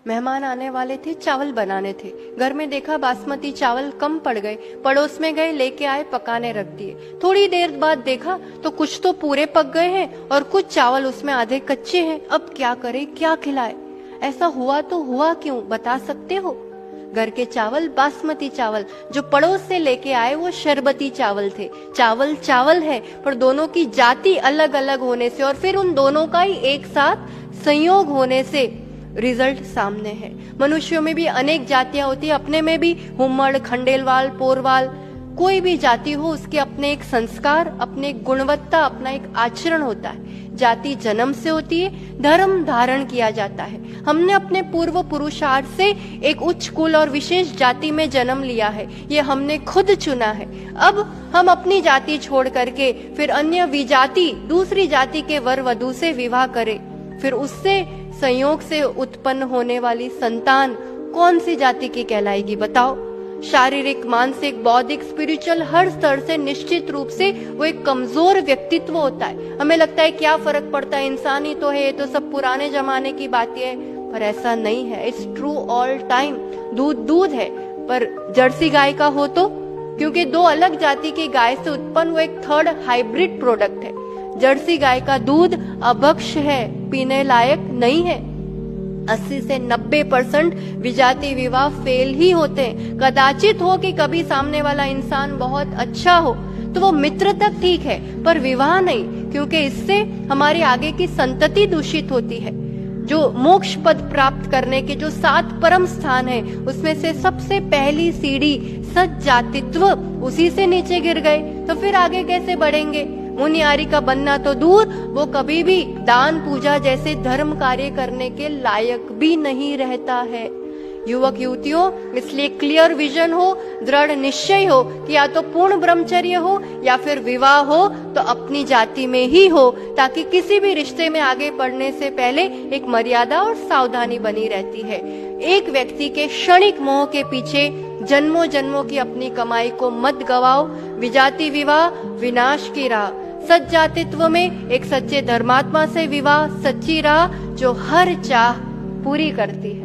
मेहमान आने वाले थे, चावल बनाने थे। घर में देखा बासमती चावल कम पड़ गए, पड़ोस में गए, लेके आए, पकाने रख दिए। थोड़ी देर बाद देखा तो कुछ तो पूरे पक गए हैं और कुछ चावल उसमें आधे कच्चे हैं। अब क्या करें, क्या खिलाए? ऐसा हुआ तो हुआ क्यों, बता सकते हो? घर के चावल बासमती चावल, जो पड़ोस से लेके आए वो शरबती चावल थे। चावल चावल है, पर दोनों की जाति अलग अलग होने से और फिर उन दोनों का ही एक साथ संयोग होने से रिजल्ट सामने है। मनुष्यों में भी अनेक जातियां होती है, अपने में भी हुम्मड़, खंडेलवाल, पोरवाल, कोई भी जाति हो उसके अपने एक संस्कार, अपने एक गुणवत्ता, अपना एक आचरण होता है। जाति जन्म से होती है, धर्म धारण किया जाता है। हमने अपने पूर्व पुरुषार्थ से एक उच्च कुल और विशेष जाति में जन्म लिया है, ये हमने खुद चुना है। अब हम अपनी जाति छोड़ करके फिर अन्य विजाति दूसरी जाति के वर वधू से विवाह करें, फिर उससे संयोग से उत्पन्न होने वाली संतान कौन सी जाति की कहलाएगी, बताओ? शारीरिक, मानसिक, बौद्धिक, स्पिरिचुअल हर स्तर से निश्चित रूप से वो एक कमजोर व्यक्तित्व होता है। हमें लगता है क्या फर्क पड़ता है, इंसान ही तो है, ये तो सब पुराने जमाने की बातें है, पर ऐसा नहीं है। It's true all time. दूध दूध है, पर जर्सी गाय का हो तो, क्योंकि दो अलग जाति की गाय से उत्पन्न वो एक थर्ड हाइब्रिड प्रोडक्ट है। जर्सी गाय का दूध अभक्ष है, पीने लायक नहीं है। 80 से 90% विजाति विवाह फेल ही होते हैं। कदाचित हो कि कभी सामने वाला इंसान बहुत अच्छा हो तो वो मित्र तक ठीक है, पर विवाह नहीं, क्योंकि इससे हमारी आगे की संतति दूषित होती है। जो मोक्ष पद प्राप्त करने के जो 7 परम स्थान है, उसमें से सबसे पहली सीढ़ी सज्जातित्व, उसी से नीचे गिर गए तो फिर आगे कैसे बढ़ेंगे? मुनियारी का बनना तो दूर, वो कभी भी दान पूजा जैसे धर्म कार्य करने के लायक भी नहीं रहता है। युवक युवतियों, इसलिए क्लियर विजन हो, दृढ़ निश्चय हो कि या तो पूर्ण ब्रह्मचर्य हो या फिर विवाह हो तो अपनी जाति में ही हो, ताकि किसी भी रिश्ते में आगे बढ़ने से पहले एक मर्यादा और सावधानी बनी रहती है। एक व्यक्ति के क्षणिक मोह के पीछे जन्मों जन्मों की अपनी कमाई को मत गवाओ। विजाति विवाह विनाश की राह, सज्जातित्व में एक सच्चे धर्मात्मा से विवाह सच्ची राह जो हर चाह पूरी करती है।